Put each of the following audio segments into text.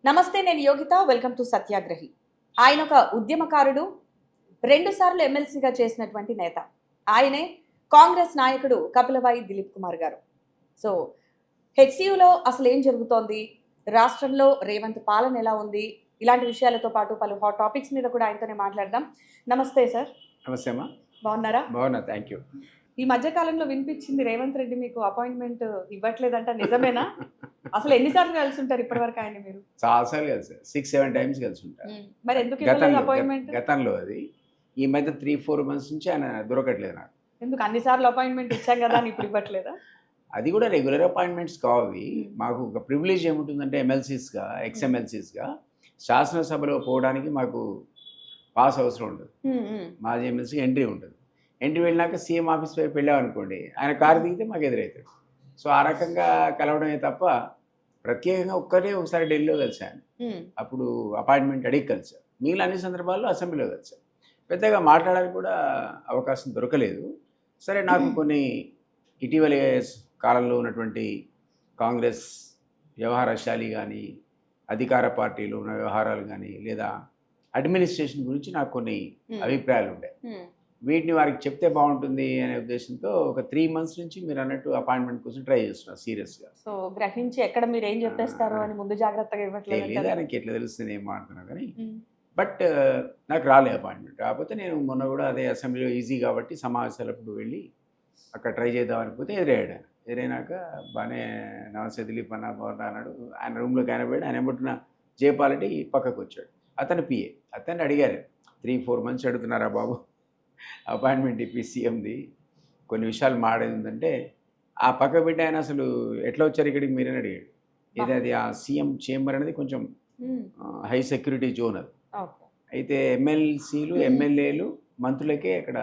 నమస్తే, నేను Yogita. Welcome to సత్యాగ్రహి. ఆయన ఒక ఉద్యమకారుడు, 2 సార్లు ఎమ్మెల్సీగా చేసినటువంటి నేత. ఆయనే కాంగ్రెస్ నాయకుడు కపిలవాయి దిలీప్ కుమార్ గారు. సో, హెచ్‌సీయూలో అసలేం జరుగుతోంది? రాష్ట్రంలో రేవంత్ పాలన ఎలా ఉంది? ఇలాంటి విషయాలతో పాటు పలు హాట్ టాపిక్స్ మీద కూడా ఆయనతోనే మాట్లాడదాం. నమస్తే సార్. నమస్తే అమ్మా. బాగున్నారా? బాగున్నా, థ్యాంక్ యూ. ఈ మధ్య కాలంలో వినిపించింది రేవంత్ రెడ్డి మీకు అపాయింట్మెంట్ ఇవ్వట్లేదంట, నిజమేనా? అసలు ఎన్ని సార్లు కలిసి ఉంటారు ఇప్పటివరకు ఆయన మీరు? చాలాసార్లు కలిసి 6-7 టైమ్స్ కలిసి ఉంటారు. మరి ఎందుకు ఇవ్వలేదు అపాయింట్మెంట్? గతంలో అది ఈ మధ్య 3-4 మంత్స్ నుంచి ఆయన దొరకట్లేదు నాకు. ఎందుకు అన్ని సార్లు అపాయింట్మెంట్ ఇచ్చాం కదా అని ఇప్పుడు ఇవ్వట్లేదా? అది కూడా రెగ్యులర్ అపాయింట్మెంట్స్ కావాలి. మాకు ఒక ప్రివిలేజ్ ఏముంటుందంటే ఎమ్మెల్సీస్గా, ఎక్స్ఎమ్మెల్సీస్గా శాసనసభలో పోవడానికి మాకు పాస్ అవసరం ఉండదు. మాజీ ఎమ్మెల్సీ ఎంట్రీ ఉంటుంది. ఎంట్రీ వెళ్ళినాక సీఎం ఆఫీస్ వైపు వెళ్ళామనుకోండి, ఆయన కారు దిగితే మాకు ఎదురవుతాడు. సో ఆ రకంగా కలవడమే తప్ప ప్రత్యేకంగా ఒకసారి ఢిల్లీలో కలిశాను. అప్పుడు అపాయింట్మెంట్ అడిగి కలిసాను. మిగిలిన అన్ని సందర్భాల్లో అసెంబ్లీలో కలిసాను. పెద్దగా మాట్లాడడానికి కూడా అవకాశం దొరకలేదు. సరే, నాకు కొన్ని ఇటీవల కాలంలో ఉన్నటువంటి కాంగ్రెస్ వ్యవహారశాలి కానీ, అధికార పార్టీలో ఉన్న వ్యవహారాలు కానీ, లేదా అడ్మినిస్ట్రేషన్ గురించి నాకు కొన్ని అభిప్రాయాలు ఉంటాయి. వీటిని వారికి చెప్తే బాగుంటుంది అనే ఉద్దేశంతో ఒక 3 మంత్స్ నుంచి మీరు అన్నట్టు అపాయింట్మెంట్ కోసం ట్రై చేస్తున్నారు సీరియస్గా. సో గ్రహించి ఎక్కడ మీరు ఏం చెప్పేస్తారు అని ముందు జాగ్రత్తగా ఇవ్వట్లేదు. దానికి ఎట్లా తెలుస్తుంది ఏం మాట్లాడుతున్నా కానీ, బట్ నాకు రాలే అపాయింట్మెంట్. కాకపోతే నేను మొన్న కూడా అదే అసెంబ్లీలో ఈజీ కాబట్టి సమావేశాలప్పుడు వెళ్ళి అక్కడ ట్రై చేద్దాం అనిపోతే ఎదురయ్యాడు. ఎదురైనాక బాగానే నమస్తే దిలీప్ అన్న బాగున్నా అన్నాడు. ఆయన రూమ్లోకి ఆయన పోయాడు. ఆయన ఏమంటున్న జయపాలరెడ్డి పక్కకు వచ్చాడు. అతను పిఏ. అతన్ని అడిగారు, 3-4 మంత్స్ అడుగుతున్నారా బాబు అపాయింట్మెంట్ ఇప్పి సీఎంది, కొన్ని విషయాలు మాడేందంటే ఆ పక్క బిడ్డ ఆయన అసలు ఎట్లా వచ్చారు ఇక్కడికి మీరని అడిగాడు. ఏదది ఆ సీఎం చేంబర్ అనేది కొంచెం హై సెక్యూరిటీ జోన్ అది. అయితే ఎమ్మెల్సీలు, ఎమ్మెల్యేలు, మంత్రులకే అక్కడ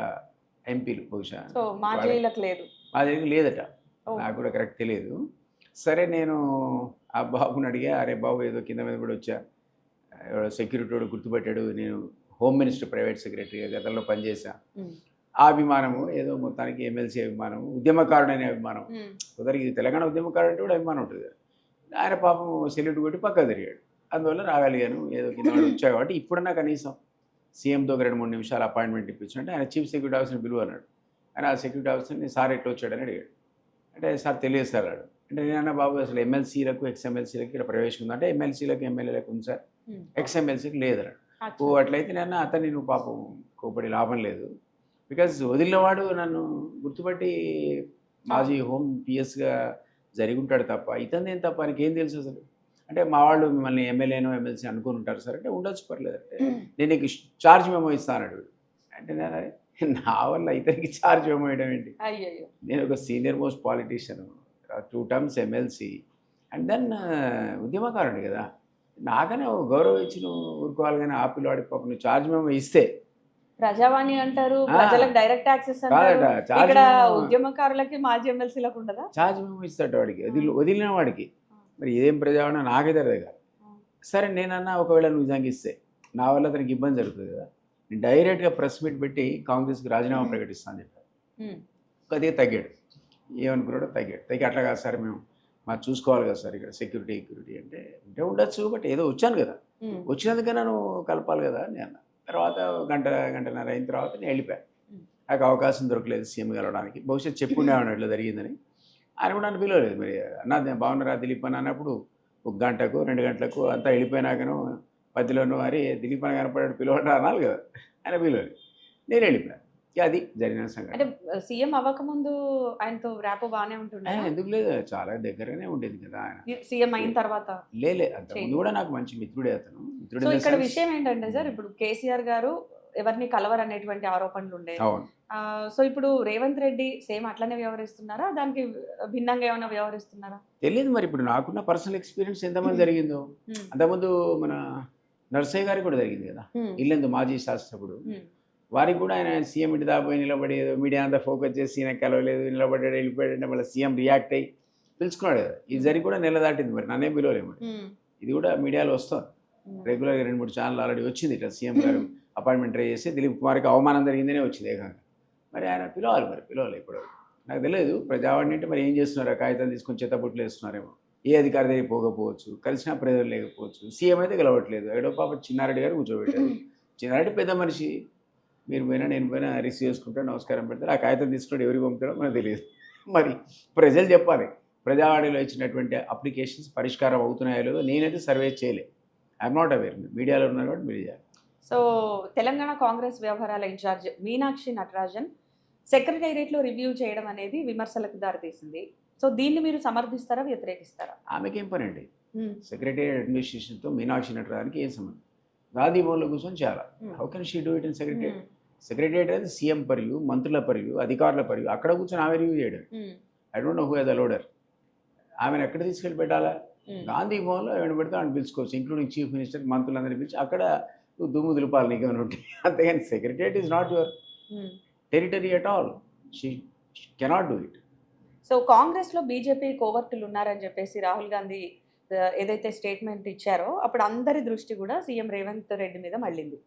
ఎంపీలు బహుశా మాదేవి లేదట. నాకు కూడా కరెక్ట్ తెలియదు. సరే, నేను ఆ బాబుని అడిగా, అరే బాబు ఏదో కింద మీద కూడా వచ్చా, సెక్యూరిటీ వాడు గుర్తుపెట్టాడు, నేను హోమ్ మినిస్టర్ ప్రైవేట్ సెక్రటరీగా గతంలో పనిచేశా, ఆ అభిమానము ఏదో మొత్తానికి ఎమ్మెల్సీ అభిమానం, ఉద్యమకారుడనే అభిమానం. ఉదరికి తెలంగాణ ఉద్యమకారుడు అంటే కూడా అభిమానం ఉంటుంది. ఆయన పాపం సెల్యూట్ కొట్టి పక్క తిరిగాడు. అందువల్ల రాగలిగాను. ఏదో కింద వచ్చా కాబట్టి ఇప్పుడన్నా కనీసం సీఎంతో 2-3 నిమిషాలు అపాయింట్మెంట్ ఇప్పించంటే ఆయన చీఫ్ సెక్యూరిటీ ఆఫీసర్ని పిలువ అన్నాడు. ఆయన ఆ సెక్యూరిటీ ఆఫీసర్ని సార్ ఎట్లా వచ్చాడని అడిగాడు. అంటే సార్ తెలియదు సార్ అన్నాడు. అంటే నేనన్నా బాబు అసలు ఎమ్మెల్సీలకు, ఎక్స్ఎమ్మెల్సీలకు ఇక్కడ ప్రవేశం ఉందంటే ఎమ్మెల్సీలకు, ఎమ్మెల్యేలకు ఉంది సార్, ఎక్స్ఎమ్మెల్సీకి లేదన్నాడు. ఓ అట్లయితే నేను అతన్ని నువ్వు పాపం కోపడి లాభం లేదు, బికాజ్ వదిలినవాడు నన్ను గుర్తుపట్టి మాజీ హోమ్ పిఎస్గా జరిగి ఉంటాడు తప్ప ఇతను ఏం తప్ప ఆయనకి ఏం తెలుసు అసలు. అంటే మా వాళ్ళు మిమ్మల్ని ఎమ్మెల్యేనో ఎమ్మెల్సీ అనుకుని ఉంటారు సార్ అంటే ఉండొచ్చు, పర్లేదు అంటే నేను నీకు ఛార్జ్ మెమో ఇస్తాను. అంటే నా వల్ల ఇతనికి ఛార్జ్ మెమో ఇవ్వడం ఏంటి? నేను ఒక senior most politician, 2 terms MLC, and then ఉద్యమకారుడు కదా, నాకనే గౌరవం ఇచ్చి నువ్వు ఊరుకోవాలి. కానీ ఆ పిల్లవాడి పాప నువ్వు ఛార్జ్ మెమో ఇస్తే ప్రజావాణి అంటారు, ప్రజలకు డైరెక్ట్ యాక్సెస్ అంటారు. ఇక్కడ ఉద్యమకారులకి, మాజీ ఎమ్మెల్సీలకు ఉండదా? ఛార్జ్ మెమో ఇస్తాడు వాడికి, వదిలిన వాడికి. మరి ఏం ప్రజావాణి నాకే తెలియదు కదా. సరే, నేనన్నా ఒకవేళ నువ్వు నిజంగా ఇస్తే నా వల్ల అతనికి ఇబ్బంది జరుగుతుంది కదా, నేను డైరెక్ట్గా ప్రెస్ మీట్ పెట్టి కాంగ్రెస్కి రాజీనామా ప్రకటిస్తాను చెప్పాను. అదే తగ్గాడు. ఏమనుకున్నాడో తగ్గి అట్లా కాదు సార్, మేము మాకు చూసుకోవాలి కదా సార్ ఇక్కడ సెక్యూరిటీ అంటే ఉండొచ్చు, బట్ ఏదో వచ్చాను కదా, వచ్చినందుకైనా నువ్వు కలపాలి కదా అని అన్న. తర్వాత గంటన్నర అయిన తర్వాత నేను వెళ్ళిపోయాను. నాకు అవకాశం దొరకలేదు సీఎం కలవడానికి. బహుశా చెప్పుండేవాడు ఇట్లా జరిగిందని. ఆయన కూడా నన్ను పిలవలేదు. మరి అన్న బాగున్నారా దిలీప్ అని అన్నప్పుడు 1 గంటకు 2 గంటలకు అంతా వెళ్ళిపోయినాకను మధ్యలోనూ మరి దిలీప్ అని కనపడాడు పిలవడం అనాలి కదా, ఆయన పిలవలేదు. నేను వెళ్ళిపోయాను. అది జరిగిన సంగతి. అంటే సీఎం అవ్వకముందు ఆయనతో ర్యాపో బాగానే ఉంటుండే? ఎందుకు లేదు, చాలా దగ్గరగానే ఉండేది కదా. ఆయన సీఎం అయిన తర్వాత లేలే, అంతకుముందు కూడా నాకు మంచి మిత్రుడే అతను. సో ఇక్కడ విషయం ఏంటంటే సార్, ఇప్పుడు కేసీఆర్ గారు ఎవరిని కలవరు అనేటువంటి ఆరోపణలు ఉండే. సో ఇప్పుడు రేవంత్ రెడ్డి సేమ్ అట్లనే వ్యవహరిస్తున్నారా, దానికి భిన్నంగా ఏమైనా వ్యవహరిస్తున్నారా తెలియదు. మరి ఇప్పుడు నాకున్న పర్సనల్ ఎక్స్పీరియన్స్ ఎంతమంది జరిగిందో, అంతకుముందు మన నర్సయ్య గారికి కూడా జరిగింది కదా, ఇల్లెందు మాజీ శాసనసభ్యుడు. వారికి కూడా ఆయన సీఎం ఇంటి దాపోయి నిలబడి మీడియా అంతా ఫోకస్ చేసి ఆయన కలవలేదు, నిలబడ్డాడు, వెళ్ళిపోయాడంటే మళ్ళీ సీఎం రియాక్ట్ అయ్యి పిలుచుకున్నాడు కదా. ఇది జరిగి కూడా నెల దాటింది, మరి నన్నేం పిలవలేము. ఇది కూడా మీడియాలో వస్తుంది రెగ్యులర్గా, 2-3 ఛానల్ ఆల్రెడీ వచ్చింది. ఇట్లా సీఎం గారు అపాయింట్మెంట్ ట్రై చేసి దిలీప్ కుమార్కి అవమానం జరిగిందనే వచ్చింది ఏకంగా. మరి ఆయన పిలవాలి, మరి పిలవాలి. ఇప్పుడు నాకు తెలియదు ప్రజావాణి అంటే మరి ఏం చేస్తున్నారు, కాగితాలు తీసుకొని చెత్తబుట్లు వేస్తున్నారేమో, ఏ అధికారి దగ్గర పోకపోవచ్చు, కలిసిన ప్రజలు లేకపోవచ్చు, సీఎం అయితే గెలవట్లేదు, ఎక్కడో పాప చిన్నారెడ్డి గారు కూర్చోబెట్టారు. చిన్నారెడ్డి పెద్ద మనిషి, మీరు పోయినా నేను పోయినా రిసీవ్ చేసుకుంటే నమస్కారం పెడతారు. ఆ కాగితం తీసుకుంటే ఎవరికి పంపుతారో మనకు తెలియదు. మరి ప్రజలు చెప్పాలి. ప్రజావాణిలో ఇచ్చినటువంటి అప్లికేషన్స్ పరిష్కారం అవుతున్నాయో లేదో నేనైతే సర్వే చేయలేదు. I'm not aware. మీడియాలో ఉన్నారు కాబట్టి మీరు చేయాలి. సో తెలంగాణ కాంగ్రెస్ వ్యవహారాల ఇన్ఛార్జ్ మీనాక్షి నటరాజన్ సెక్రటేరియట్లో రివ్యూ చేయడం అనేది విమర్శలకు దారితీసింది. సో దీన్ని మీరు సమర్థిస్తారా, వ్యతిరేకిస్తారా? ఆమెకేం పని అండి? సెక్రటేరియట్ అడ్మినిస్ట్రేషన్తో మీనాక్షి నటరాజన్కి ఏం సంబంధం? గాంధీ భవన్లో కూర్చొని చాలా. How can she do it in secretariat? Secretariat అనేది సీఎం పర్యూ, మంత్రుల పర్యూ, అధికారుల పర్యూ. అక్కడ కూర్చొని ఆమె రివ్యూ చేయడం. I don't know who he's allowed her. ఆమెను ఎక్కడ తీసుకెళ్ళి పెట్టాలా? గాంధీ భవన్లో ఏమైనా పెడితే ఆమెను పిలుచుకోవచ్చు, ఇంక్లూడింగ్ చీఫ్ మినిస్టర్, మంత్రులందరినీ పిలిచి అక్కడ నువ్వు దుమ్ము దులుపాలి నీకేమైనా ఉంటే. అంతేగాని secretariat is not your territory at all. She cannot do it. So కాంగ్రెస్లో బీజేపీ కోవర్టులు ఉన్నారని చెప్పేసి రాహుల్ గాంధీ ఏదైతే స్టేట్మెంట్ ఇచ్చారో అప్పుడు అందరి దృష్టి కూడా సీఎం రేవంత్ రెడ్డి మీద మళ్ళింది.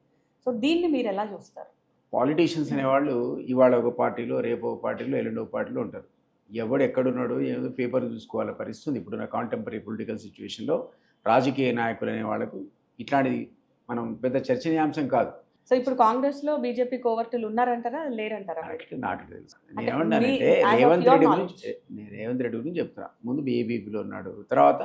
సో దీన్ని మీరు ఎలా చూస్తారు? పాలిటీషియన్స్ అనేవాళ్ళు ఇవాళ ఒక పార్టీలో, రేపు ఒక పార్టీలో, ఎల్లుండి ఒక పార్టీలో ఉంటారు. ఎవడు ఎక్కడున్నాడో ఏదో పేపర్ చూసుకోవాల పరిస్థితుంది ఇప్పుడున్న కాంటెంపరీ పొలిటికల్ సిచ్యువేషన్లో. రాజకీయ నాయకులు అనే వాళ్ళకు ఇట్లాంటిది మనం పెద్ద చర్చనీయాంశం కాదు. సో ఇప్పుడు కాంగ్రెస్లో బీజేపీ కోవర్టులు ఉన్నారంటారా, లేరంటారా? నాకు తెలుసు. నేను ఏమన్నానంటే రేవంత్ రెడ్డి గురించి చెప్తున్నా. ముందు ఏబీపీలో ఉన్నాడు, తర్వాత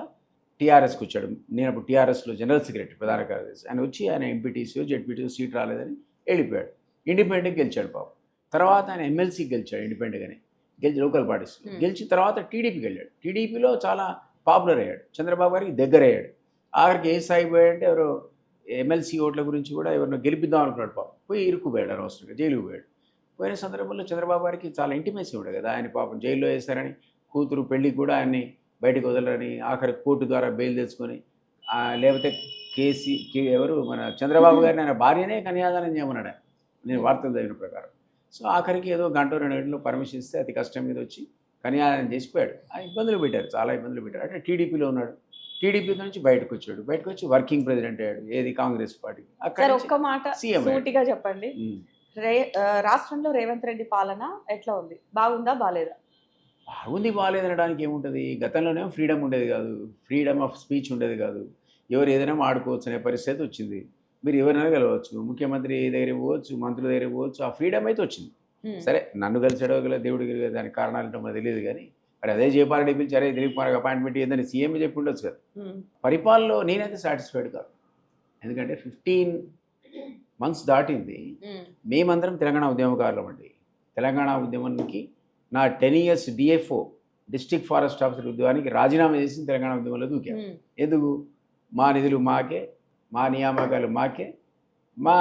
టీఆర్ఎస్కి వచ్చాడు. నేను అప్పుడు టీఆర్ఎస్లో జనరల్ సెక్రటరీ, ప్రధాన కార్యదర్శి. ఆయన వచ్చి ఆయన ఎంపీటీసీఓ జెడ్పీటీసీ సీట్ రాలేదని వెళ్ళిపోయాడు. ఇండిపెండెంట్గా గెలిచాడు పాపం. తర్వాత ఆయన ఎమ్మెల్సీకి గెలిచాడు ఇండిపెండెంట్గానే, గెలిచి లోకల్ పార్టీస్ గెలిచిన తర్వాత టీడీపీకి వెళ్ళాడు. టీడీపీలో చాలా పాపులర్ అయ్యాడు, చంద్రబాబు గారికి దగ్గర అయ్యాడు. ఆఖరికి ఏ స్థాయి పోయాడంటే ఎవరో ఎమ్మెల్సీ ఓట్ల గురించి కూడా ఎవరినో గెలిపిద్దాం అనుకున్నాడు పాపం. పోయి ఇరుక్కుపోయాడు, అనవసరంగా జైలుకు పోయాడు. పోయిన సందర్భంలో చంద్రబాబు గారికి చాలా ఇంటిమేసీ ఉండదు కదా, ఆయన పాపం జైల్లో వేస్తారని కూతురు పెళ్ళికి కూడా ఆయన్ని బయటకు వదలరని ఆఖరి కోర్టు ద్వారా బెయిల్ తెచ్చుకొని, లేకపోతే ఎవరు మన చంద్రబాబు గారిని ఆయన భార్యనే కన్యాదానం చేయమన్నాడు నేను వార్తలు చదివిన ప్రకారం. సో ఆఖరికి ఏదో గంట 2 గంటల్లో పర్మిషన్ ఇస్తే అతి కష్టం మీద వచ్చి కన్యాదానం చేసిపోయాడు. ఆ ఇబ్బందులు పెట్టారు, చాలా ఇబ్బందులు పెట్టారు. అంటే టీడీపీలో ఉన్నాడు, టీడీపీ నుంచి బయటకు వచ్చాడు, బయటకు వచ్చి వర్కింగ్ ప్రెసిడెంట్ అయ్యాడు ఏది కాంగ్రెస్ పార్టీకి. అక్కడ ఒక్క మాట సూటిగా చెప్పండి, రాష్ట్రంలో రేవంత్ రెడ్డి పాలన ఎట్లా ఉంది? బాగుందా, బాలేదా? బాగుంది బాగాలేదనడానికి ఏముంటుంది? గతంలోనేమో ఫ్రీడమ్ ఉండేది కాదు, ఫ్రీడమ్ ఆఫ్ స్పీచ్ ఉండేది కాదు, ఎవరు ఏదైనా ఆడుకోవచ్చు అనే పరిస్థితి వచ్చింది. మీరు ఎవరైనా గెలవచ్చు, ముఖ్యమంత్రి దగ్గర పోవచ్చు, మంత్రుల దగ్గర పోవచ్చు, ఆ ఫ్రీడమ్ అయితే వచ్చింది. సరే నన్ను కలిసాడో గల దేవుడు గెలిగే దానికి కారణాలు ఏంటో మనకు తెలియదు. కానీ మరి అదే జయపాల్ రెడ్డి పిలిచి అరే దిలీప్ కుమార్ అపాయింట్మెంట్ ఏందని సీఎం చెప్పి ఉండొచ్చు కదా. పరిపాలనలో నేనైతే సాటిస్ఫైడ్ కాదు. ఎందుకంటే 15 months దాటింది. మేమందరం తెలంగాణ ఉద్యమకారులం అండి. తెలంగాణ ఉద్యమానికి నా 10 years DFO, district forest officer ఉద్యోగానికి రాజీనామా చేసి తెలంగాణ ఉద్యమంలో దూకాను. ఎందుకు? మా నిధులు మాకే, మా నియామకాలు మాకే, మా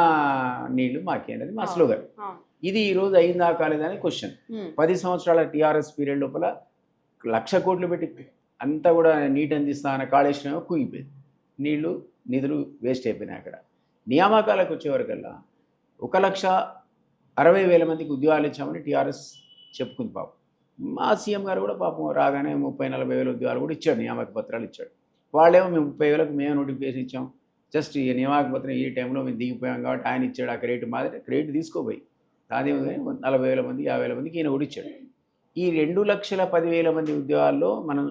నీళ్లు మాకే అనేది మా స్లోగన్. ఇది ఈరోజు అయిందా కాలేదని క్వశ్చన్. 10 సంవత్సరాల టీఆర్ఎస్ పీరియడ్ లోపల 1,00,000 కోట్లు పెట్టి అంతా కూడా నీటి అందిస్తా అన్న కాళేశ్వరం కుంగిపోయింది. నీళ్లు నిధులు వేస్ట్ అయిపోయినాయి. అక్కడ నియామకాలకు వచ్చేవరకల్లా 1,60,000 మందికి ఉద్యోగాలు ఇచ్చామని టీఆర్ఎస్ చెప్పుకుంది పాపం. మా సీఎం గారు కూడా పాపం రాగానే 30,000-40,000 ఉద్యోగాలు కూడా ఇచ్చాడు, నియామక పత్రాలు ఇచ్చాడు. వాళ్ళేమో మేము 30,000కు మేము నోటిఫికేషన్ ఇచ్చాం, జస్ట్ ఈ నియామక పత్రం ఈ టైంలో మేము దిగిపోయాం కాబట్టి ఆయన ఇచ్చాడు ఆ క్రెడిట్ మాదిరి. క్రెడిట్ తీసుకోపోయి అదే 40,000 మంది 50,000 మందికి ఈయన కూడా ఇచ్చాడు. ఈ 2,10,000 మంది ఉద్యోగాల్లో మనం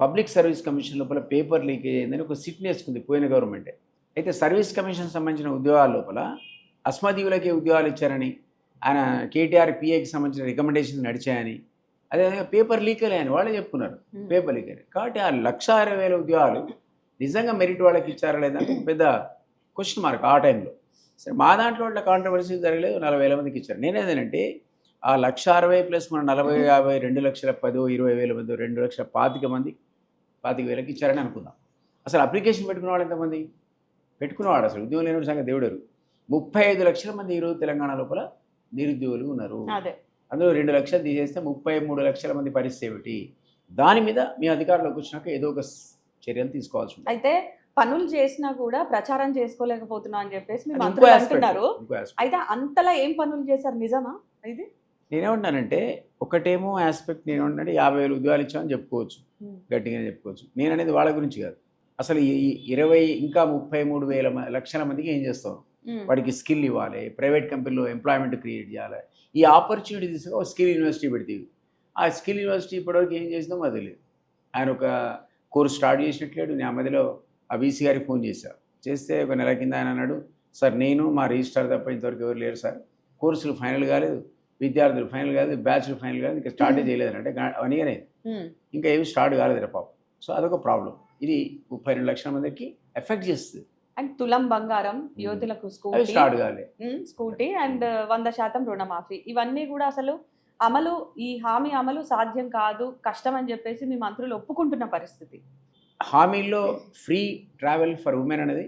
పబ్లిక్ సర్వీస్ కమిషన్ లోపల పేపర్ లీకేజ్ అయిందని ఒక సిట్ వేసుకుంది పోయిన గవర్నమెంటే. అయితే సర్వీస్ కమిషన్ సంబంధించిన ఉద్యోగాల లోపల అస్మదీయులకే ఉద్యోగాలు ఇచ్చారని, ఆయన కేటీఆర్ పిఏకి సంబంధించిన రికమెండేషన్స్ నడిచాయని, అదేవిధంగా పేపర్ లీకేజ్ అని వాళ్ళే చెప్పుకున్నారు, పేపర్ లీకేజ్. కాబట్టి ఆ 1,60,000 ఉద్యోగాలు నిజంగా మెరిట్ వాళ్ళకి ఇచ్చారా లేదంటే పెద్ద క్వశ్చన్ మార్క్ ఆ టైంలో. సరే మా దాంట్లో వాళ్ళ కాంట్రవర్సీ జరగలేదు, 40,000 మందికి ఇచ్చారు. నేనేదేనంటే ఆ 1,60,000 ప్లస్ మన 40, 50, 2,10,000, 20,000 మంది, 2,25,000 మంది 25,000కి ఇచ్చారని అనుకుందాం. అసలు అప్లికేషన్ పెట్టుకున్న వాళ్ళు ఎంతమంది పెట్టుకున్నవాడు? అసలు ఉద్యోగం లేని సంగతి దేవుడరు. 35 లక్షల మంది ఈరోజు తెలంగాణ లోపల నిరుద్యోగులు ఉన్నారు. అందులో 2 లక్షలు తీసేస్తే 33 లక్షల మంది పరిస్థితి ఏమిటి? దాని మీద మీ అధికారంలోకి వచ్చినాక ఏదో ఒక చర్యలు తీసుకోవాల్సి ఉంటుంది. అయితే పనులు చేసినా కూడా ప్రచారం చేసుకోలేకపోతున్నా అని చెప్పేసి మీ మంత్రులు అంటున్నారు. అయితే అంతలా ఏం పనులు చేశారు, నిజమా ఇది? నేనేమంటానంటే ఒకటేమో ఆస్పెక్ట్ నేనేమంటే 50,000 ఉద్యోగాలు ఇచ్చామని చెప్పుకోవచ్చు, గట్టిగానే చెప్పుకోవచ్చు. నేను అనేది వాళ్ళ గురించి కాదు. అసలు ఈ 20 ఇంకా 33,000 లక్షల మందికి ఏం చేస్తాం? వాడికి స్కిల్ ఇవ్వాలి, ప్రైవేట్ కంపెనీలో ఎంప్లాయ్మెంట్ క్రియేట్ చేయాలి. ఈ ఆపర్చునిటీ తీసుకుని ఒక స్కిల్ యూనివర్సిటీ పెడితే ఆ స్కిల్ యూనివర్సిటీ ఇప్పటివరకు ఏం చేసిందో మాకు తెలియదు. ఆయన ఒక కోర్సు స్టార్ట్ చేసినట్లేడు. నేను ఆ మధ్యలో ఆ వీసీ గారికి ఫోన్ చేస్తే ఒక నెల కింద ఆయన అన్నాడు, సార్ నేను మా రిజిస్ట్రార్ తప్ప ఇంతవరకు ఎవరు లేరు సార్, కోర్సులు ఫైనల్ కాలేదు, విద్యార్థులు ఫైనల్ కాలేదు, బ్యాచ్లు ఫైనల్ కాలేదు, ఇంకా స్టార్టే చేయలేదు అంటే 1 year అయింది, ఇంకా ఏమి స్టార్ట్ కాలేదు పాపం. సో అదొక ప్రాబ్లం. ఇది 32 లక్షల మందికి ఎఫెక్ట్ చేస్తుంది. అండ్ తులం బంగారం, యువతులకు అవి స్టార్ట్ కాలే. స్కూటీ అండ్ 100% రుణమాఫీ, ఇవన్నీ కూడా అసలు అమలు, ఈ హామీ అమలు సాధ్యం కాదు, కష్టం అని చెప్పేసి మీ మంత్రులు ఒప్పుకుంటున్న పరిస్థితి. హామీల్లో ఫ్రీ ట్రావెల్ ఫర్ ఉమెన్ అనేది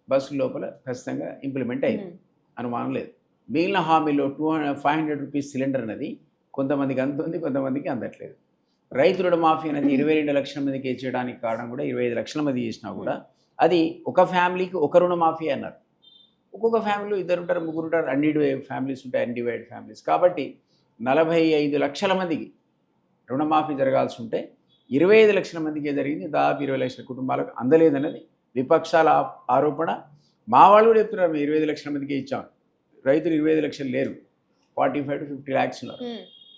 బస్సు లోపల ఖచ్చితంగా ఇంప్లిమెంట్ అయింది, అనుమానం లేదు. మిగిలిన హామీలో 500 రూపీస్ సిలిండర్ అనేది కొంతమందికి అందుతుంది, కొంతమందికి అందట్లేదు. రైతు రుణమాఫీ అనేది 22 లక్షల మందికి ఇచ్చేయడానికి కారణం కూడా 25 లక్షల మంది చేసినా కూడా అది ఒక ఫ్యామిలీకి ఒక రుణమాఫీ అన్నారు. ఒక్కొక్క ఫ్యామిలీలో 2 ఉంటారు, 3 ఉంటారు, అన్డివైడ్ ఫ్యామిలీస్ ఉంటాయి, అన్డివైడ్ ఫ్యామిలీస్. కాబట్టి 45 లక్షల మందికి రుణమాఫీ జరగాల్సి ఉంటే 25 లక్షల మందికి జరిగింది. దాదాపు 20 లక్షల కుటుంబాలకు అందలేదన్నది విపక్షాల ఆరోపణ. మా వాళ్ళు కూడా చెప్తున్నారు, మేము 25 లక్షల మందికి ఇచ్చాం. రైతులు 25 లక్షలు లేరు, 45 to 50 lakhs ఉన్నారు,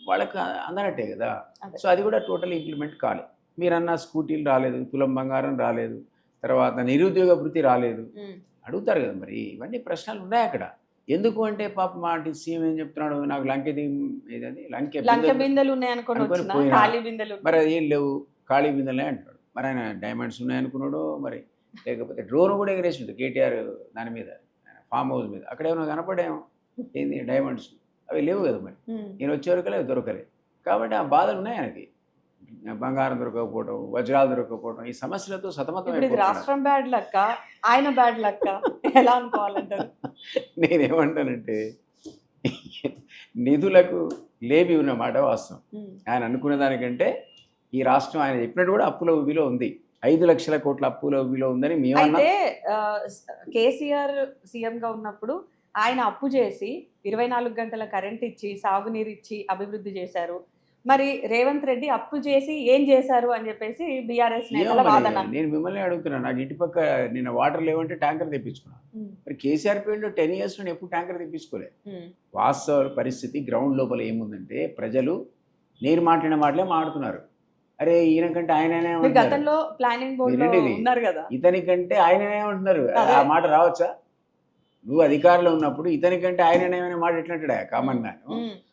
వాళ్ళకి అందనట్టే కదా. సో అది కూడా టోటల్ ఇంప్లిమెంట్ కాలేదు. మీరన్న స్కూటీలు రాలేదు, తులం బంగారం రాలేదు, తర్వాత నిరుద్యోగ భృతి రాలేదు. అడుగుతారు కదా, మరి ఇవన్నీ ప్రశ్నలు ఉన్నాయి అక్కడ. ఎందుకు అంటే పాప మా సీఎం ఏం చెప్తున్నాడు, నాకు లంకె బిందెలు ఉన్నాయనుకుని మరి అది ఏం లేవు, ఖాళీ బిందెలే అంటున్నాడు. మరి ఆయన డైమండ్స్ ఉన్నాయనుకున్నాడు, మరి లేకపోతే డ్రోన్ కూడా ఎగరేసిండు కేటీఆర్ దాని మీద, ఫామ్ హౌస్ మీద. అక్కడ ఏమైనా కనపడేమో ఏంది డైమండ్స్, అవి లేవు కదా. మరి నేను వచ్చేవరకు దొరకలేదు. కాబట్టి ఆ బాధలు ఉన్నాయి ఆయనకి. బంగారం దొరకకపోవడం, వజ్రాలు దొరకకపోవడం, ఈ సమస్యలతో సతమతం. రాష్ట్రం బ్యాడ్ లక్క, ఆయన బ్యాడ్ లక్క, ఎలా అనుకోవాలంటారు? నేనేమంటానంటే నిధులకు లేబి ఉన్నమాట వాస్తవం. ఆయన అనుకున్న దానికంటే ఈ రాష్ట్రం ఆయన చెప్పినట్టు కూడా అప్పుల ఊబిలో ఉంది. 5 లక్షల కోట్ల అప్పుల ఊబిలో ఉందని మేము. అయితే కేసీఆర్ సీఎంగా ఉన్నప్పుడు ఆయన అప్పు చేసి 24 గంటల కరెంట్ ఇచ్చి, సాగునీరు ఇచ్చి అభివృద్ధి చేశారు. మరి రేవంత్ రెడ్డి అప్పు చేసి ఏం చేశారు అని చెప్పేసి బీఆర్ఎస్ నేతల వాదన. నేను మిమ్మల్ని అడుగుతున్నాను, నాకు ఇంటి పక్క నిన్న వాటర్ లేవంటే ట్యాంకర్ తెప్పించుకున్నాను. మరి కేసీఆర్ పీరియడ్లో 10 years లో ఎప్పుడు ట్యాంకర్ తెప్పించుకోలేదు. వాస్తవ పరిస్థితి గ్రౌండ్ లోపల ఏముందంటే ప్రజలు నేను మాట్లాడిన మాటలే మాట్లాడుతున్నారు. అరే ఈయన కంటే ఆయననే గతంలో ప్లానింగ్ బోర్డులో ఉన్నారు కదా, ఇతని కంటే ఆయననే ఉంటున్నారు. ఆ మాట రావచ్చా? నువ్వు అధికారంలో ఉన్నప్పుడు ఇతని కంటే ఆయననేమనే మాట ఎట్లంటాడా కామన్ మ్యాన్?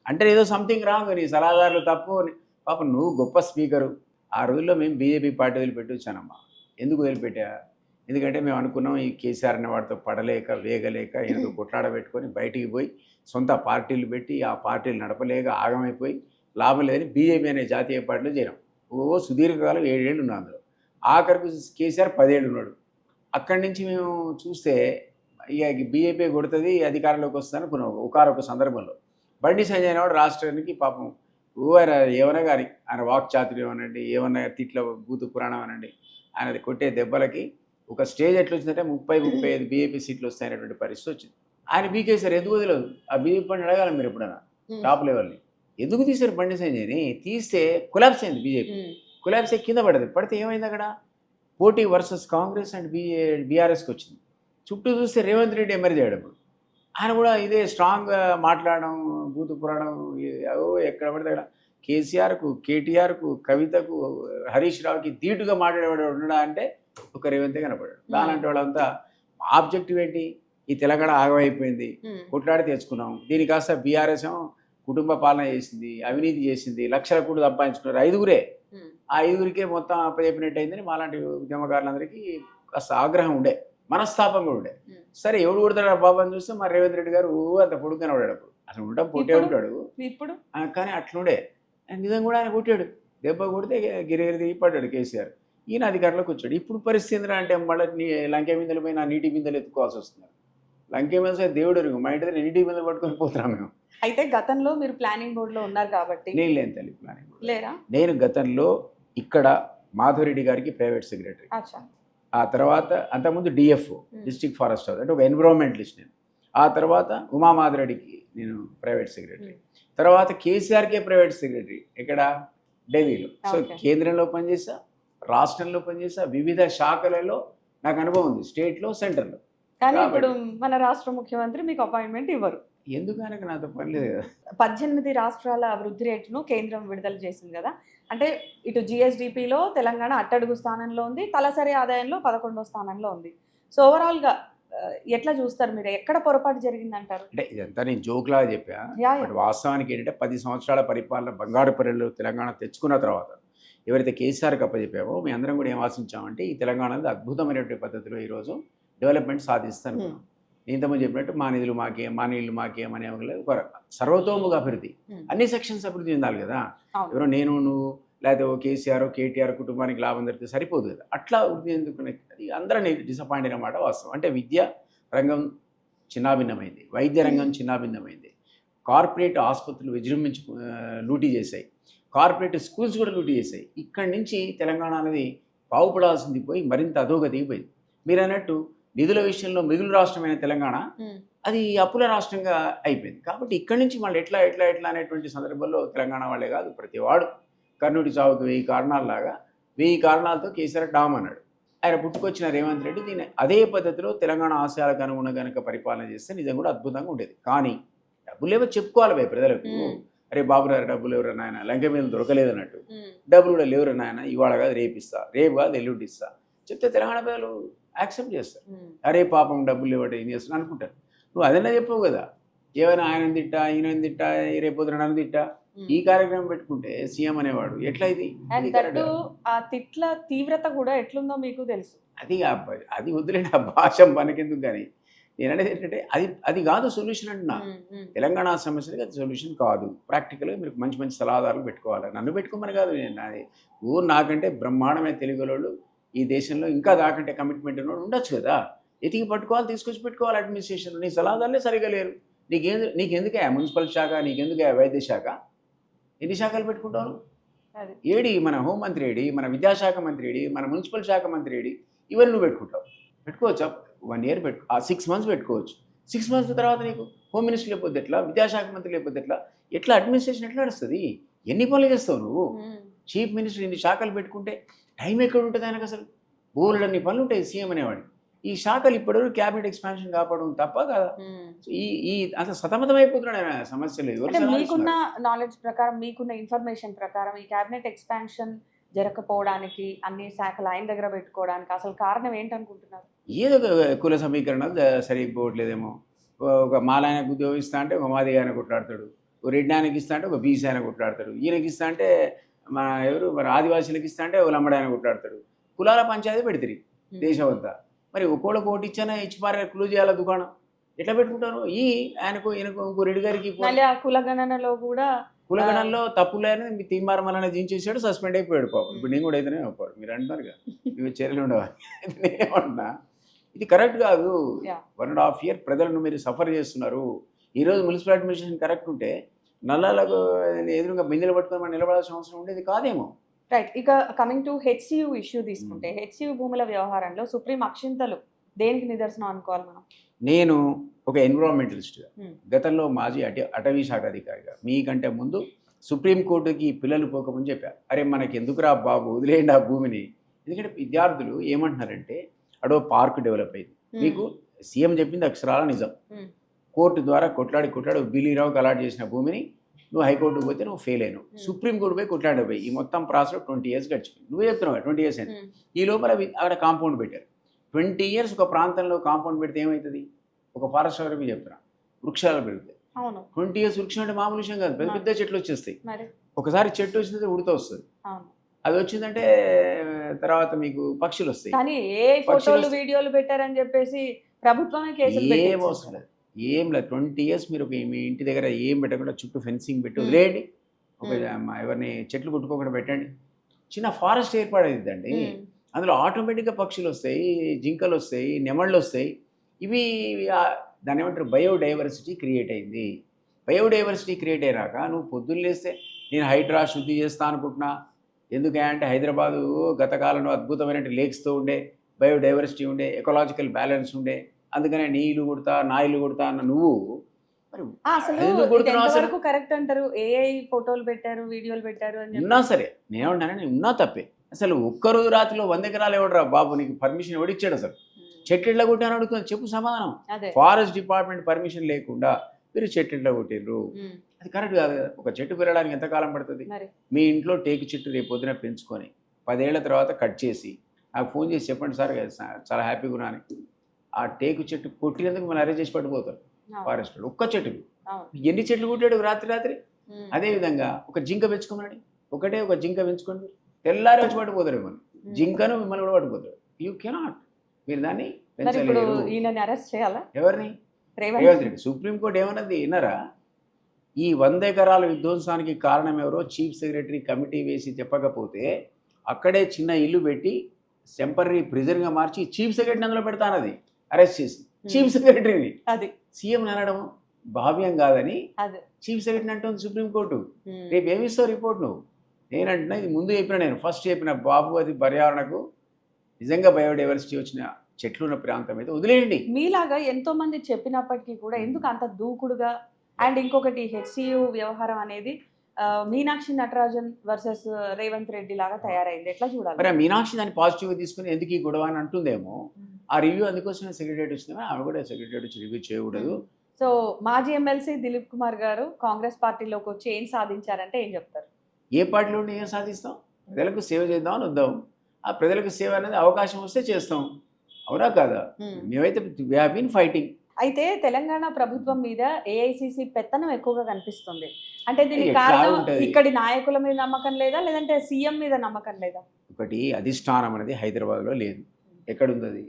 అంటే ఏదో సంథింగ్ రాంగ్, నీ సలహాదారులు తప్పు. పాపం నువ్వు గొప్ప స్పీకరు. ఆ రోజుల్లో మేము బీజేపీ పార్టీ వదిలిపెట్టి వచ్చానమ్మా. ఎందుకు వదిలిపెట్టా? ఎందుకంటే మేము అనుకున్నాం ఈ కేసీఆర్ అనే వాడితో పడలేక వేగలేక ఏదో కొట్లాడబెట్టుకొని బయటికి పోయి సొంత పార్టీలు పెట్టి ఆ పార్టీలు నడపలేక ఆగమైపోయి లాభం లేదని బీజేపీ అనే జాతీయ పార్టీలో చేరాం. సుదీర్ఘకాలం 7 ఏళ్ళు ఉన్నాం అందులో. ఆఖరికి కేసీఆర్ 10 ఏళ్ళు ఉన్నాడు. అక్కడి నుంచి మేము చూస్తే ఇక బీజేపీ కొడుతుంది, అధికారంలోకి వస్తుంది అనుకున్నాం. ఒకనొక సందర్భంలో బండి సంజయ్ వాడు రాష్ట్రానికి పాపం ఆయన ఏమన్నా కానీ ఆయన వాక్ చాతుర్యం అనండి, ఏమన్నా తిట్ల భూత పురాణం అనండి, ఆయనది కొట్టే దెబ్బలకి ఒక స్టేజ్ ఎట్లా వచ్చిందంటే 30-35 బీజేపీ సీట్లు వస్తాయనేటువంటి పరిస్థితి వచ్చింది. ఆయన బీకేసారు. ఎందుకు వదిలేదు? ఆ బీజేపీ పని అడగాలి మీరు ఎప్పుడైనా టాప్ లెవెల్ని. ఎందుకు తీశారు బండి సంజయ్ని? తీస్తే కొలాప్స్ అయింది బీజేపీ. కొలాప్స్ అయ్యి కింద పడితే ఏమైంది అక్కడ? పోటీ వర్సెస్ కాంగ్రెస్ అండ్ బీఆర్ఎస్కి వచ్చింది. చుట్టూ చూస్తే రేవంత్ రెడ్డి ఎమర్జ్ అయ్యాడు. ఆయన కూడా ఇదే స్ట్రాంగ్గా మాట్లాడడం, భూత పురాణం, ఎక్కడ పడితే అక్కడ కేసీఆర్కు, కేటీఆర్కు, కవితకు, హరీష్ రావుకి ధీటుగా మాట్లాడేవాడు ఉన్నాడా అంటే ఒక రేవంతే కనపడాడు. దానంటే వాళ్ళంతా ఆబ్జెక్టివ్ ఏంటి? ఈ తెలంగాణ ఆగమైపోయింది, కొట్లాడి తెచ్చుకున్నాం, దీని కాస్త బీఆర్ఎస్ ఏమో కుటుంబ పాలన చేసింది, అవినీతి చేసింది, లక్షల కోట్లు సంపాదించుకున్నారు. 5గురే. ఆ 5గురికే మొత్తం అప్పచెప్పినట్టు అయిందని మాలాంటి ఉద్యమకారులందరికీ కాస్త ఆగ్రహం ఉండే, మనస్తాపం కూడా ఉండే. సరే ఎవడు కొడతాడు బాబు అని చూస్తే మరి రేవంత్ రెడ్డి గారు అంత పొడుగు కనబడాడు. అప్పుడు అసలు ఉండడం పొట్టే ఉంటాడు ఇప్పుడు, కానీ అట్లుండే. నిజంగా కూడా ఆయన కొట్టాడు. దెబ్బ కొడితే గిరిగిరి తిరిగి పడ్డాడు కేసీఆర్. ఈయన అధికారంలోకి వచ్చాడు. ఇప్పుడు పరిస్థితి ఏంటంటే అంటే మళ్ళీ లంకె బిందెలు పోయిన నీటి బిందెలు ఎత్తుకోవాల్సి వస్తుంది. లంకె మీద దేవుడు మా ఇంటి దగ్గర నీటి బిందెలు పట్టుకొని పోతున్నాం మేము. అయితే గతంలో మీరు ప్లానింగ్ బోర్డులో ఉన్నారు కాబట్టి. నేను లేను తల్లి ప్లానింగ్ బోర్డు లేరా? నేను గతంలో ఇక్కడ మాధవరెడ్డి గారికి ప్రైవేట్ సెక్రటరీ, ఆ తర్వాత అంతకుముందు డిఎఫ్ఓ డిస్ట్రిక్ట్ ఫారెస్ట్ ఆఫీసర్ అంటే ఒక ఎన్విరాన్మెంటలిస్ట్ నేను. ఆ తర్వాత ఉమామాధవరెడ్డికి నేను ప్రైవేట్ సెక్రటరీ, తర్వాత కేసీఆర్కే ప్రైవేట్ సెక్రటరీ ఇక్కడ ఢిల్లీలో. సో కేంద్రంలో పనిచేసా, రాష్ట్రంలో పనిచేసా, వివిధ శాఖలలో నాకు అనుభవం ఉంది, స్టేట్లో, సెంటర్లో. కానీ ఇప్పుడు మన రాష్ట్ర ముఖ్యమంత్రి మీకు అపాయింట్మెంట్ ఇవ్వరు. ఎందుకనక నాతో పని లేదు కదా. 18 రాష్ట్రాల వృద్ధి రేటును కేంద్రం విడుదల చేసింది కదా. అంటే ఇటు జిఎస్డిపిలో తెలంగాణ అట్టడుగు స్థానంలో ఉంది, తలసరి ఆదాయంలో 11వ స్థానంలో ఉంది. సో ఓవరాల్గా ఎట్లా చూస్తారు మీరు? ఎక్కడ పొరపాటు జరిగిందంటారు? అంటే ఇదంతా నేను జోక్లాగా చెప్పా. యా బట్ వాస్తవానికి ఏంటంటే 10 సంవత్సరాల పరిపాలన బంగారు పల్లెలు తెలంగాణ తెచ్చుకున్న తర్వాత ఎవరైతే కేసీఆర్కి అప్పచెప్పామో మీ అందరం కూడా ఏం ఆశించామంటే ఈ తెలంగాణలో అద్భుతమైనటువంటి పద్ధతిలో ఈరోజు డెవలప్మెంట్ సాధిస్తాను. నేను ఇంతకుముందు చెప్పినట్టు మా నిధులు మాకే, మా నీళ్లు మాకే అనే ఒక సర్వతోముఖ అభివృద్ధి, అన్ని సెక్షన్స్ అభివృద్ధి చెందాలి కదా. ఎవరో నేను నువ్వు లేకపోతే ఓ కేసీఆర్ కేటీఆర్ కుటుంబానికి లాభం జరిగితే సరిపోదు కదా. అట్లా వృద్ధి ఎందుకునే అది అందరూ డిసప్పాయింట్ అన్నమాట వాస్తవం. అంటే విద్యా రంగం చిన్నాభిన్నమైంది, వైద్య రంగం చిన్నాభిన్నమైంది, కార్పొరేట్ ఆసుపత్రులు విజృంభించి లూటీ చేశాయి, కార్పొరేట్ స్కూల్స్ కూడా లూటీ చేశాయి. ఇక్కడి నుంచి తెలంగాణ అనేది బాగుపడాల్సింది పోయి మరింత అధోగతికి పోయింది. మీరు అన్నట్టు నిధుల విషయంలో మిగులు రాష్ట్రమైన తెలంగాణ అది అప్పుల రాష్ట్రంగా అయిపోయింది. కాబట్టి ఇక్కడి నుంచి మళ్ళీ ఎట్లా ఎట్లా ఎట్లా అనేటువంటి సందర్భంలో తెలంగాణ వాళ్ళే కాదు ప్రతి వాడు కర్ణుడి చావుకు 1000 కారణాలలాగా 1000 కారణాలతో కేసీఆర్ డామ్ అన్నాడు. ఆయన పుట్టుకొచ్చిన రేవంత్ రెడ్డి దీన్ని అదే పద్ధతిలో తెలంగాణ ఆశయాలకు అనుగుణంగా కనుక పరిపాలన చేస్తే నిజం కూడా అద్భుతంగా ఉండేది. కానీ డబ్బులు ఏవో చెప్పుకోవాలి భయ ప్రజలకు. అరే బాబురారు డబ్బులు ఎవరు నాయన, లంక మీద దొరకలేదు అన్నట్టు, డబ్బులు కూడా లేవురు నాయన, ఇవాళ కాదు రేపు ఇస్తా, రేపు కాదు ఎల్లుండి ఇస్తా చెప్తే తెలంగాణ ప్రజలు యాక్సెప్ట్ చేస్తారు. అరే పాపం డబ్బులు లేవట ఏం చేస్తున్నా అనుకుంటారు. నువ్వు అదన్నా చెప్పవు కదా, ఏమైనా ఆయన తిట్టా ఈయన తిట్టా రేపొద్దున నన్ను తిట్టా ఈ కార్యక్రమం పెట్టుకుంటే సీఎం అనేవాడు ఎట్లా ఇది? ఆ తిట్ల తీవ్రత కూడా ఎట్లుందో మీకు తెలుసు. అది వదిలేండి, ఆ భాష మనకెందుకు. కానీ నేను అనేది ఏంటంటే అది కాదు సొల్యూషన్ అంటున్నా. తెలంగాణ సమస్యలకి అది సొల్యూషన్ కాదు. ప్రాక్టికల్గా మీరు మంచి మంచి సలహాదారులు పెట్టుకోవాలి. నన్ను పెట్టుకోమని కాదు, నేను నాకంటే బ్రహ్మాండమైన తెలుగులోళ్ళు ఈ దేశంలో ఇంకా దాకంటే కమిట్మెంట్ ఉన్నోడు ఉండొచ్చు కదా. ఎతికి పట్టుకోవాలి, తీసుకొచ్చి పెట్టుకోవాలి. అడ్మినిస్ట్రేషన్ నీ సలహాదారులే సరిగా లేరు. నీకెందుకే మున్సిపల్ శాఖ, నీకెందుకే వైద్య శాఖ, ఎన్ని శాఖలు పెట్టుకుంటాను? ఏడి మన హోంమంత్రి ఏడి, మన విద్యాశాఖ మంత్రి ఏడి, మన మున్సిపల్ శాఖ మంత్రి ఏడి, ఇవన్నీ నువ్వు పెట్టుకుంటావు. పెట్టుకోవచ్చా? 1 year 6 months పెట్టుకోవచ్చు. 6 months తర్వాత నీకు హోమ్ మినిస్టర్ లేకపోతే ఎట్లా, విద్యాశాఖ మంత్రి లేకపోతే ఎట్లా అడ్మినిస్ట్రేషన్ ఎట్లా నడుస్తుంది? ఎన్ని పనులు చేస్తావు నువ్వు? చీఫ్ మినిస్టర్ ఇన్ని శాఖలు పెట్టుకుంటే టైం ఎక్కడ ఉంటుంది ఆయనకు? అసలు బోర్డులన్నీ పనులు ఉంటాయి సీఎం అనేవాడికి. ఈ శాఖలు ఇప్పటివరకు క్యాబినెట్ ఎక్స్పాన్షన్ కాపాడడం తప్ప కదా. ఈ అంత సతమతం అయిపోతున్నాడు ఆయన సమస్యలు. మీకున్న నాలెడ్జ్ ప్రకారం, మీకున్న ఇన్ఫర్మేషన్ ప్రకారం ఈ క్యాబినెట్ ఎక్స్పాన్షన్ జరగకపోవడానికి, అన్ని శాఖలు ఆయన దగ్గర పెట్టుకోవడానికి అసలు కారణం ఏంటనుకుంటున్నారు? ఏదో కుల సమీకరణాలు సరిపోవట్లేదేమో. ఒక మాలాయనకు ఉద్యోగం ఇస్తా అంటే ఒక మాదిగా ఆయన కొట్లాడతాడు, ఒక రెడ్డి ఆయనకి ఇస్తా అంటే ఒక బీసీ ఆయన కొట్లాడతాడు, ఈయనకి ఇస్తా అంటే మరి ఆదివాసీలకు ఇస్తా అంటే ఒక లంబడి ఆయన కొట్లాడతాడు. కులాల పంచాయతీ పెడతారు దేశం అంతా. మరి ఒక్కోళ్ళకి ఓటు ఇచ్చానా ఇచ్చి పారే క్లూ చేయాల దుకాణం ఎట్లా పెట్టుకుంటారు? ఈయనకు ఇంకో రెడ్డి గారికి కులగణనలో కూడా కులగణంలో తప్పులేని మీ తీర్మానం దించేసాడు, సస్పెండ్ అయిపోయాడు పాపం. ఇప్పుడు నేను కూడా అయితేనే అయిపోయాడు. మీరు అంటున్నారు కదా ఇవి చర్యలు ఉండవు. నేనేమంటున్నా ఇది కరెక్ట్ కాదు. 1.5 year ప్రజలను మీరు సఫర్ చేస్తున్నారు. ఈరోజు మున్సిపల్ అడ్మినిస్ట్రేషన్ కరెక్ట్ ఉంటే నల్లాలకు ఎదురుగా బిందెలు పట్టుకొని మనం నిలబడాల్సిన అవసరం ఉండేది కాదేమో. రైట్. ఇక కమింగ్ టు హెచ్సియు ఇష్యూ తీసుకుంటే, హెచ్సియు భూముల వ్యవహారంలో సుప్రీం అక్షింతలు దేనికి నిదర్శనం అనుకోవాలి మనం? నేను ఒక ఎన్విరాన్మెంటలిస్ట్గా, గతంలో మాజీ అటవీ శాఖ అధికారిగా మీకంటే ముందు సుప్రీంకోర్టుకి పిల్లలు పోకముందు చెప్పారు, అరే మనకి ఎందుకురా బాబు వదిలేయండి ఆ భూమిని. ఎందుకంటే విద్యార్థులు ఏమంటున్నారంటే అడో పార్క్ డెవలప్ అయింది, మీకు సీఎం చెప్పింది అక్షరాల నిజం. కోర్టు ద్వారా కొట్లాడి బిలీరావుకి అలాట్ చేసిన భూమిని నువ్వు హైకోర్టుకు పోతే నువ్వు ఫెయిల్ అయినావు, సుప్రీంకోర్టు పోయి కొట్లాడిపోయి ఈ మొత్తం ప్రాసెస్ 20 years గడిచిపోయింది. నువ్వు చెప్తున్నావు 20 years అయింది. ఈ లోపల అక్కడ కాంపౌండ్ పెట్టారు. 20 years ఒక ప్రాంతంలో కాంపౌండ్ పెడితే ఏమవుతుంది? ఒక ఫారెస్ట్ ఆఫీసర్ చెప్తున్నా, వృక్షాలు పెరుగుతాయి. 20 years వృక్షం అంటే మామూలు విషయం కాదు, పెద్ద పెద్ద చెట్లు వచ్చేస్తాయి. ఒకసారి చెట్టు వచ్చిందంటే ఉడత వస్తుంది, అది వచ్చిందంటే తర్వాత మీకు పక్షులు వస్తాయి. కానీ ఏ ఫోటోలు వీడియోలు పెట్టారని చెప్పేసి ప్రభుత్వమే కేసులు ఏమవసరం లేదు, ఏం లేదు. 20 years మీరు మీ ఇంటి దగ్గర ఏం పెట్టకుండా చుట్టూ ఫెన్సింగ్ పెట్టి వదిలేయండి, ఒక ఎవరిని చెట్లు కొట్టుకోకుండా పెట్టండి, చిన్న ఫారెస్ట్ ఏర్పడేదండి. అందులో ఆటోమేటిక్గా పక్షులు వస్తాయి, జింకలు వస్తాయి, నెమళ్ళు వస్తాయి. ఇవి దాన్ని ఏమంటారు, బయోడైవర్సిటీ క్రియేట్ అయింది. బయోడైవర్సిటీ క్రియేట్ అయినాక నువ్వు పొద్దున్న లేస్తే నేను హైడ్రా శుద్ధి చేస్తా అనుకుంటున్నా, ఎందుకంటే హైదరాబాదు గత కాలంలో అద్భుతమైన లేక్స్తో ఉండే, బయోడైవర్సిటీ ఉండే, ఎకలాజికల్ బ్యాలెన్స్ ఉండే, అందుకనే నీళ్లు కొడతా నాయిలు కొడతా అన్న నువ్వు అసలు కరెక్ట్ అంటారు? ఏఐ ఫోటోలు పెట్టారు, వీడియోలు పెట్టారు అని ఉన్నా సరే నేనేమంటానని ఉన్నా తప్పే. అసలు ఒక్కరోజు రాత్రిలో 100 ఎకరాలు ఎవడరా బాబు, నీకు పర్మిషన్ ఎవడిచ్చాడు? అసలు చెట్లు ఎట్లా కొట్టాను అడుగుతున్నా, చెప్పు సమాధానం. ఫారెస్ట్ డిపార్ట్మెంట్ పర్మిషన్ లేకుండా మీరు చెట్టు ఇట్లా కొట్టిర్రు, అది కరెక్ట్ కాదు కదా. ఒక చెట్టు పెరగడానికి ఎంత కాలం పడుతుంది? మరి మీ ఇంట్లో టేకు చెట్టు రేపు పొద్దున పెంచుకొని 10 ఏళ్ల తర్వాత కట్ చేసి నాకు ఫోన్ చేసి చెప్పండి సార్ చాలా హ్యాపీగా ఉన్నా అని. ఆ టేకు చెట్టు కొట్టినందుకు మనం అరెస్ట్ చేసి పట్టుకుపోతారు ఫారెస్ట్లో. ఒక్క చెట్టుకు ఎన్ని చెట్లు కొట్టాడు రాత్రి రాత్రి. అదేవిధంగా ఒక జింక పెంచుకోమని, ఒక జింక పెంచుకోండి, తెల్లారి వచ్చి పట్టుకుపోతారు మిమ్మల్ని. జింకను మిమ్మల్ని కూడా పట్టుకుపోతారు. You cannot. మీరు దాన్ని మరి ఇప్పుడు పెంచలేరు. ఈయనని అరెస్ట్ చేయాలా ఎవరిని? రేవంత్ రేవంత్ రెడ్డి. సుప్రీంకోర్టు ఏమన్నది విన్నారా? ఈ 100 ఎకరాల విధ్వంసానికి కారణం ఎవరో చీఫ్ సెక్రటరీ కమిటీ వేసి చెప్పకపోతే అక్కడే చిన్న ఇల్లు పెట్టి టెంపరీ ప్రిజన్గా మార్చి చీఫ్ సెక్రటరీని అందులో పెడతానది అరెస్ట్ చేసి. చీఫ్ సెక్రటరీని అది సీఎం అనడం భావ్యం కాదని అది చీఫ్ సెక్రటరీ అంటుంది సుప్రీంకోర్టు. రేపు ఏమిస్తావు రిపోర్ట్ నువ్వు? నేనంటున్నా, ఇది ముందు చెప్పిన, నేను ఫస్ట్ చెప్పిన, బాబు అది పర్యావరణకు నిజంగా బయోడైవర్సిటీ వచ్చిన చెట్లు ఉన్న ప్రాంతం అయితే వదిలేయండి. మీలాగా ఎంతో మంది చెప్పినప్పటికీ కూడా ఎందుకు అంత దూకుడుగా? అండ్ ఇంకొకటి హెచ్సియు వ్యవహారం అనేది మీనాక్షి నటరాజన్ వర్సెస్ రేవంత్ రెడ్డి లాగా తయారైంది, ఎట్లా చూడాలి? మరి ఆ మీనాక్షి దాన్ని పాజిటివ్గా తీసుకుని ఎందుకు ఈ గొడవ అని అంటుందేమో. ఆ రివ్యూ అందుకోసమే సెక్రటరీ వచ్చిందేమో, ఆమె కూడా సెక్రటరీ వచ్చి రివ్యూ చేయకూడదు. సో మాజీ ఎమ్మెల్సీ దిలీప్ కుమార్ గారు కాంగ్రెస్ పార్టీలోకి వచ్చి ఏం సాధించారంటే ఏం చెప్తారు? ఏ పార్టీలో ఉండి ఏం సాధిస్తాం? ప్రజలకు సేవ చేద్దాం అని వద్దాం. ఆ ప్రజలకు సేవ అనేది అవకాశం వస్తే చేస్తాం. అవునా కాదా? మేమైతే వి హావ్ బీన్ ఫైటింగ్. అయితే తెలంగాణ ప్రభుత్వం మీద ఏఐసిసి పెత్తనం ఎక్కువగా కనిపిస్తుంది. అంటే దీనికి ఎట్లా కారణం ఉంటది? ఇక్కడి నాయకుల మీద నమ్మకం లేదా, లేదంటే సీఎం మీద నమ్మకం లేదా? ఒకటి అధిష్టానం అనేది హైదరాబాద్లో లేదు. ఎక్కడుంది అది?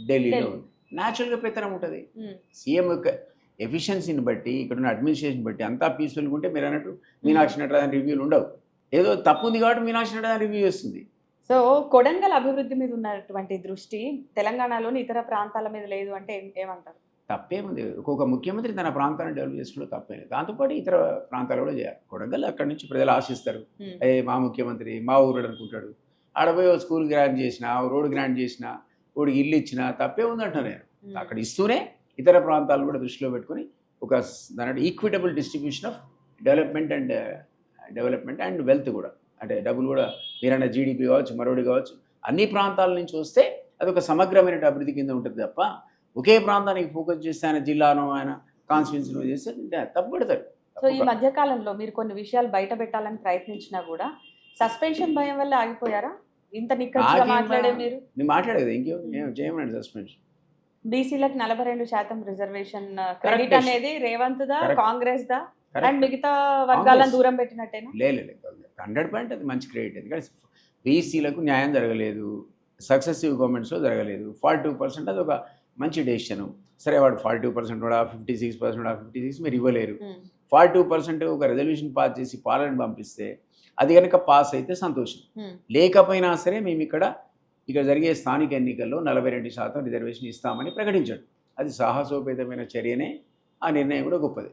ఢిల్లీలో ఢిల్లీ. ఉంది. న్యాచురల్గా పెత్తనం ఉంటుంది. ఉమ్, సీఎం యొక్క ఎఫిషియన్సీని బట్టి, ఇక్కడున్న అడ్మినిస్ట్రేషన్ బట్టి అంతా పీస్ఫుల్గా ఉంటే మీరు అన్నట్టు మీనాక్షి నటరాజన్ రివ్యూలు ఉండవు. ఏదో తప్పు ఉంది కాబట్టి మీనాక్షి నటరాజన్ రివ్యూ చేస్తుంది. సో కొడంగల్ అభివృద్ధి మీద ఉన్నటువంటి దృష్టి తెలంగాణలోని ఇతర ప్రాంతాల మీద లేదు అంటే ఏమంటారు? తప్పేముంది? ఒక్కొక్క ముఖ్యమంత్రి తన ప్రాంతాన్ని డెవలప్ చేసుకోవడం తప్పే లేదు. దాంతోపాటు ఇతర ప్రాంతాలు కూడా చేయాలి. కొడంగల్ అక్కడి నుంచి ప్రజలు ఆశిస్తారు. మా ముఖ్యమంత్రి మా ఊరు అనుకుంటాడు. ఆడపోయి ఓ స్కూల్ గ్రాంట్ చేసినా, ఓ రోడ్ గ్రాంట్ చేసినా, ఓడికి ఇల్లు ఇచ్చినా తప్పే ఉందంటాను నేను. అక్కడ ఇస్తూనే ఇతర ప్రాంతాలు కూడా దృష్టిలో పెట్టుకొని ఒక దాని equitable distribution of development and wealth కూడా, అంటే డబ్బులు కూడా మీరన్న జీడిపి కావచ్చు, మరోడి కావచ్చు, అన్ని ప్రాంతాల నుంచి వస్తే అది ఒక సమగ్రమైన అభివృద్ధి కింద ఉంటుంది తప్ప ఒకే ప్రాంతానికి ఫోకస్ చేస్తే ఆయన జిల్లానో ఆయన కాన్స్టిట్యున్సీలో చేస్తే తప్పు పెడతారు. సో ఈ మధ్య కాలంలో మీరు కొన్ని విషయాలు బయట పెట్టాలని ప్రయత్నించినా కూడా సస్పెన్షన్ భయం వల్ల ఆగిపోయారా? ఇంత నిక్కచ్చిగా మాట్లాడే మీరు. నేను మాట్లాడేది ఇంకేం చేయమన్నాడు సస్పెన్షన్. బీసీలకు 42% రిజర్వేషన్ క్రెడిట్ అనేది రేవంత్ దా, కాంగ్రెస్ దా, అండ్ మిగతా వర్గాలను దూరం పెట్టినట్టేనా? లేదు 100% అది మంచి క్రెడిట్. ఎందుకంటే బీసీలకు న్యాయం జరగలేదు, సక్సెసివ్ గవర్నమెంట్స్లో జరగలేదు. 42% అది ఒక మంచి డెసిషను. సరే వాడు 42% కూడా 56% కూడా 56 మీరు ఇవ్వలేరు. 42% ఒక రెజల్యూషన్ పాస్ చేసి పార్లమెంట్ పంపిస్తే అది కనుక పాస్ అయితే సంతోషం. లేకపోయినా సరే మేము ఇక్కడ జరిగే స్థానిక ఎన్నికల్లో 42% రిజర్వేషన్ ఇస్తామని ప్రకటించాడు. అది సాహసోపేతమైన చర్యనే. ఆ నిర్ణయం కూడా గొప్పది.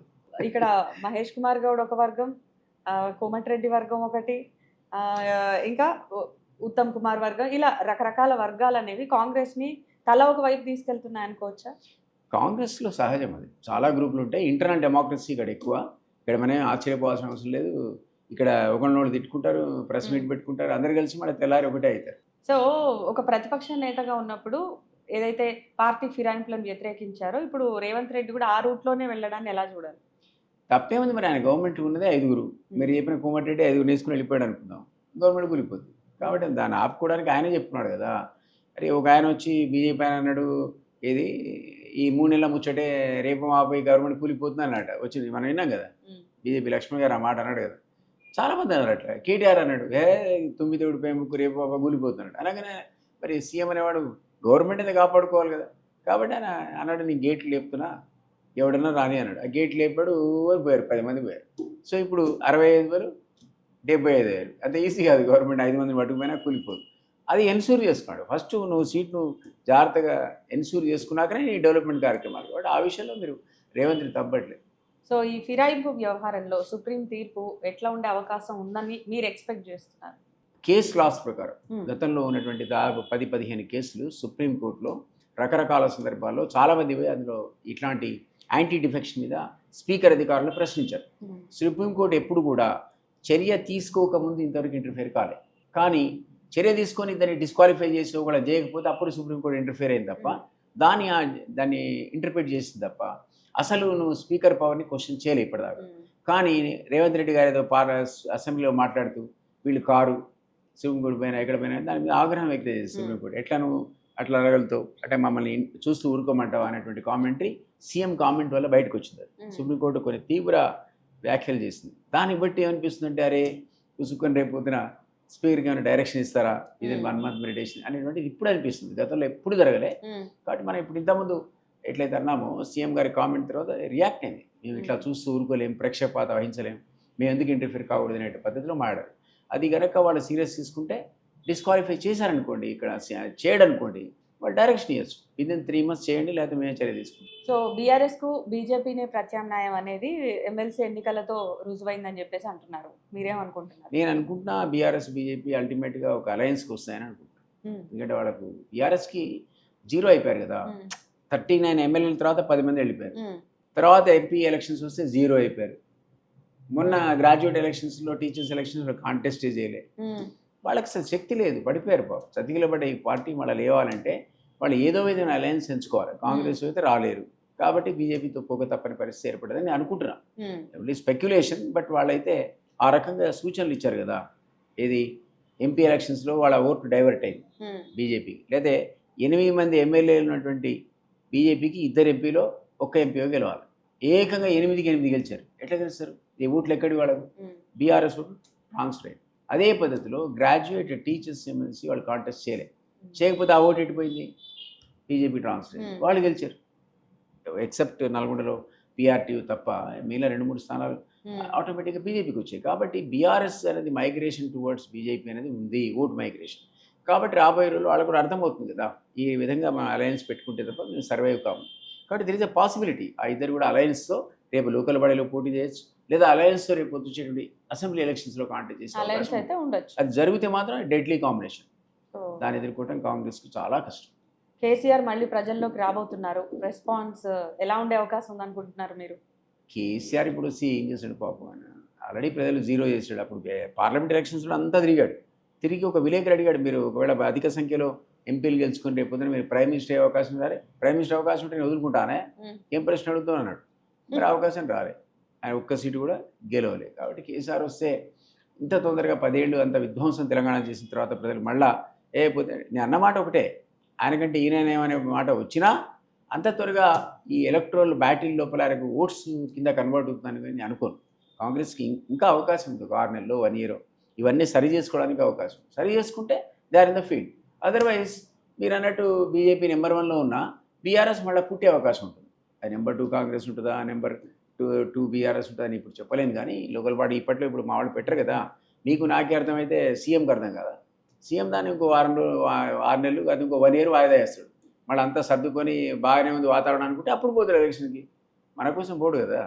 ఇక్కడ మహేష్ కుమార్ గౌడ్ ఒక వర్గం, కోమటిరెడ్డి వర్గం ఒకటి, ఇంకా ఉత్తమ్ కుమార్ వర్గం, ఇలా రకరకాల వర్గాలు అనేవి కాంగ్రెస్ని తల ఒక వైపు తీసుకెళ్తున్నాయి అనుకోవచ్చా? కాంగ్రెస్లో సహజం అది. చాలా గ్రూపులు ఉంటాయి. ఇంటర్నల్ డెమోక్రసీ ఇక్కడ ఎక్కువ. ఇక్కడ మనం ఆశ్చర్యపోవాల్సిన అవసరం లేదు. ఇక్కడ ఒకరినోడు తిట్టుకుంటారు, ప్రెస్ మీట్ పెట్టుకుంటారు, అందరు కలిసి మళ్ళీ తెల్లారి ఒకటే అవుతారు. సో ఒక ప్రతిపక్ష నేతగా ఉన్నప్పుడు ఏదైతే పార్టీ ఫిరాయింపులను వ్యతిరేకించారో ఇప్పుడు రేవంత్ రెడ్డి కూడా ఆ రూట్లోనే వెళ్ళడాన్ని ఎలా చూడాలి? తప్పేముంది? మరి ఆయన గవర్నమెంట్ ఉన్నదే 5. మీరు చెప్పిన కోమటిరెడ్డి 5 వేసుకుని వెళ్ళిపోయాడు అనుకుందాం, గవర్నమెంట్ కూలిపోతుంది. కాబట్టి దాన్ని ఆపుకోవడానికి ఆయనే చెప్తున్నాడు కదా. అరే ఒక ఆయన వచ్చి బీజేపీ ఆయన అన్నాడు, ఏది ఈ 3 నెలల ముచ్చటే రేపు మాపై గవర్నమెంట్ కూలిపోతుంది అన్నట వచ్చింది, మనం విన్నాం కదా. బీజేపీ లక్ష్మణ్ గారు ఆ మాట అన్నాడు కదా. చాలామంది అన్నారు అట్లా. కేటీఆర్ అన్నాడు, 9 పేముకు రేపు పాప కూలిపోతున్నాడు. అనగానే మరి సీఎం అనేవాడు గవర్నమెంట్ అయితే కాపాడుకోవాలి కదా. కాబట్టి ఆయన అన్నాడు, నేను గేట్లు లేపుతున్నా, ఎవడన్నా రాని అన్నాడు. ఆ గేట్లు లేపాడు, పోయారు, 10 మంది పోయారు. సో ఇప్పుడు 65,000 75,000 అంత ఈజీ కాదు. గవర్నమెంట్ 5 మందిని పట్టుకుపోయినా కూలిపోదు. అది ఎన్షూర్ చేసుకున్నాడు. ఫస్ట్ నువ్వు సీట్ను జాగ్రత్తగా ఎన్షూర్ చేసుకున్నాకనే నీ డెవలప్మెంట్ కార్యక్రమాలు. కాబట్టి ఆ విషయంలో మీరు రేవంత్ని తప్పట్లేదు. సో ఈ ఫిరాయింపు వ్యవహారంలో సుప్రీం తీర్పు ఎట్లా ఉండే అవకాశం ఉందని మీరు ఎక్స్పెక్ట్ చేస్తున్నారు? కేస్ లాస్ ప్రకారం గతంలో ఉన్నటువంటి దాదాపు 10-15 కేసులు సుప్రీంకోర్టులో రకరకాల సందర్భాల్లో చాలామంది అందులో ఇట్లాంటి యాంటీ డిఫెక్షన్ మీద స్పీకర్ అధికారులు ప్రశ్నించారు. సుప్రీంకోర్టు ఎప్పుడు కూడా చర్య తీసుకోకముందు ఇంతవరకు ఇంటర్ఫేర్ కాలే. కానీ చర్య తీసుకొని దాన్ని డిస్క్వాలిఫై చేసి కూడా చేయకపోతే అప్పుడు సుప్రీంకోర్టు ఇంటర్ఫేర్ అయింది తప్ప, దాన్ని ఇంటర్ప్రిట్ చేసింది తప్ప, అసలు నువ్వు స్పీకర్ పవర్ని క్వశ్చన్ చేయలేవు ఇప్పటిదాకా. కానీ రేవంత్ రెడ్డి గారు ఏదో అసెంబ్లీలో మాట్లాడుతూ వీళ్ళు కారు సుప్రీంకోర్టు పైన ఎక్కడ పైన దాని మీద ఆగ్రహం వ్యక్తం చేసి సుప్రీంకోర్టు ఎట్లా నువ్వు అట్లా అడగలుగుతావు అంటే మమ్మల్ని చూస్తూ ఊరుకోమంటావా అనేటువంటి కామెంటరీ సీఎం కామెంట్ వల్ల బయటకు వచ్చింది. సుప్రీంకోర్టు కొన్ని తీవ్ర వ్యాఖ్యలు చేసింది. దాన్ని బట్టి ఏమనిపిస్తుందంటే అరే చూసుకొని రేపు పొద్దున స్పీకర్కి ఏమైనా డైరెక్షన్ ఇస్తారా ఇది 1 month మెడిటేషన్ అనేటువంటిది ఇప్పుడు అనిపిస్తుంది. గతంలో ఎప్పుడు జరగలే. కాబట్టి మనం ఇప్పుడు ఇంతకుముందు ఎట్లయితే అన్నామో సీఎం గారి కామెంట్ తర్వాత రియాక్ట్ అయింది. మేము ఇట్లా చూస్తూ ఊరుకోలేం, ప్రేక్షపాత వహించలేం, మేము ఎందుకు ఇంటర్ఫియర్ కాకూడదు అనే పద్ధతిలో మాట్లాడారు. అది కనుక వాళ్ళు సీరియస్ తీసుకుంటే డిస్క్వాలిఫై చేశారనుకోండి, ఇక్కడ చేయడనుకోండి వాళ్ళు డైరెక్షన్ ఇవ్వచ్చు. విదిన్ 3 months చేయండి లేకపోతే మేము చర్య తీసుకుంటాం. సో బీఆర్ఎస్కు బీజేపీనే ప్రత్యామ్నాయం అనేది ఎమ్మెల్సీ ఎన్నికలతో రుజువైందని చెప్పేసి అంటున్నారు. మీరేమనుకుంటున్నారు? నేను అనుకుంటున్నా బీఆర్ఎస్ బీజేపీ అల్టిమేట్గా ఒక అలయన్స్కి వస్తాయని అనుకుంటున్నాను. ఎందుకంటే వాళ్ళకు బీఆర్ఎస్కి 0 అయిపోయారు కదా. 39 ఎమ్మెల్యేల తర్వాత 10 మంది వెళ్ళిపోయారు. తర్వాత ఎంపీ ఎలక్షన్స్ వస్తే 0 అయిపోయారు. మొన్న గ్రాడ్యుయేట్ ఎలక్షన్స్లో టీచర్స్ ఎలక్షన్స్లో కాంటెస్ట్ చేయలే. వాళ్ళకి అసలు శక్తి లేదు, పడిపోయారు బాబు. చతికిల పడే ఈ పార్టీ మళ్ళీ లేవాలంటే వాళ్ళు ఏదో విధంగా అలయన్స్ ఎంచుకోవాలి. కాంగ్రెస్ అయితే రాలేరు కాబట్టి బీజేపీతో పోక తప్పని పరిస్థితి ఏర్పడదని నేను అనుకుంటున్నాను. Only speculation. బట్ వాళ్ళైతే ఆ రకంగా సూచనలు ఇచ్చారు కదా. ఏది ఎంపీ ఎలక్షన్స్లో వాళ్ళ ఓటు డైవర్ట్ అయింది బీజేపీకి. లేదా 8 మంది ఎమ్మెల్యేలు ఉన్నటువంటి బీజేపీకి 2 ఎంపీలో 1 ఎంపీలో గెలవాలి. ఏకంగా 8కి 8 గెలిచారు. ఎట్లా గెలుస్తారు? ఈ ఓట్లు ఎక్కడి వాళ్ళకు? బీఆర్ఎస్ ఓట్లు ట్రాన్స్ఫర్ అయింది. అదే పద్ధతిలో గ్రాడ్యుయేట్ టీచర్స్ ఎమ్మెల్సీ వాళ్ళు కాంటెస్ట్ చేయలేదు. చేయకపోతే ఆ ఓటు ఎట్టిపోయింది? బీజేపీ ట్రాన్స్ఫర్ అయింది, వాళ్ళు గెలిచారు. ఎక్సెప్ట్ నల్గొండలో పీఆర్టీయూ తప్ప మిగిలిన 2-3 స్థానాలు ఆటోమేటిక్గా బీజేపీకి వచ్చాయి. కాబట్టి బీఆర్ఎస్ అనేది మైగ్రేషన్ టువర్డ్స్ బీజేపీ అనేది ఉంది, ఓట్ మైగ్రేషన్. కాబట్టి రాబోయే రోజుల్లో వాళ్ళకు కూడా అర్థమవుతుంది కదా ఈ విధంగా మనం అలయన్స్ పెట్టుకుంటే తప్ప మేము సర్వైవ్ కాము. కాబట్టి దిర్ ఇస్ ఎ పాసిబిలిటీ ఆ ఇద్దరు కూడా అలయన్స్తో రేపు లోకల్ బాడీలో పోటీ చేయొచ్చు, లేదా అలయన్స్తో రేపు వచ్చేటువంటి అసెంబ్లీ ఎలక్షన్స్లో కాంటెస్ట్ చేసే అవకాశం అయితే ఉండొచ్చు. అది జరిగితే మాత్రం డెడ్లీ కాంబినేషన్. దాన్ని ఎదుర్కోవడం కాంగ్రెస్కి చాలా కష్టం. కేసీఆర్ మళ్ళీ ప్రజల్లోకి రాబోతున్నారు. రెస్పాన్స్ ఎలా ఉండే అవకాశం ఉందనుకుంటున్నారు మీరు? కేసీఆర్ ఇప్పుడు ఏం చేశాడు పాపం, ఆయన ఆల్రెడీ ప్రజలు 0 చేశాడు. అప్పుడు పార్లమెంట్ ఎలక్షన్స్లో అంతా తిరిగి ఒక విలేకరు అడిగాడు, మీరు ఒకవేళ అధిక సంఖ్యలో ఎంపీలు గెలుచుకుని రేపు పొద్దున మీరు ప్రైమ్ మినిస్టర్ అయ్యే అవకాశం రాలే, ప్రైమ్ మినిస్టర్ అవకాశం ఉంటే నేను వదులుకుంటానే, ఏం ప్రశ్న అడుగుతాను అన్నాడు. మరి అవకాశం రాలే, ఆయన ఒక్క సీటు కూడా గెలవలే. కాబట్టి కేసీఆర్ వస్తే ఇంత తొందరగా 10 ఏళ్ళు అంత విధ్వంసం తెలంగాణ చేసిన తర్వాత ప్రజలు మళ్ళా పోతే నేను అన్నమాట ఒకటే, ఆయనకంటే ఈయననేమనే మాట వచ్చినా అంత త్వరగా ఈ ఎలక్ట్రల్ బ్యాటిల్ లోపల ఆయనకు ఓట్స్ కింద కన్వర్ట్ అవుతుందని నేను అనుకోను. కాంగ్రెస్కి ఇంకా అవకాశం ఉంది, 6 నెలలు 1 year ఇవన్నీ సరి చేసుకోవడానికి అవకాశం. సరి చేసుకుంటే they are in the field. Otherwise మీరు అన్నట్టు బీజేపీ నెంబర్ 1లో ఉన్న బీఆర్ఎస్ మళ్ళీ పుట్టే అవకాశం ఉంటుంది. అది నెంబర్ 2 కాంగ్రెస్ ఉంటుందా, నెంబర్ 2 బీఆర్ఎస్ ఉంటుందా అని ఇప్పుడు చెప్పలేను. కానీ లోకల్ బాడీ ఇప్పట్లో ఇప్పుడు మా వాళ్ళు పెట్టరు కదా, నీకు నాకే అర్థమైతే సీఎంకి అర్థం కదా. సీఎం దాన్ని ఇంకో 6 నెలలు అది ఇంకో 1 year వాయిదా వేస్తాడు. మళ్ళీ అంతా సర్దుకొని బాగానే ఉంది వాతావరణం అనుకుంటే అప్పుడు పోతారు ఎలక్షన్కి, మన కోసం పోడు కదా.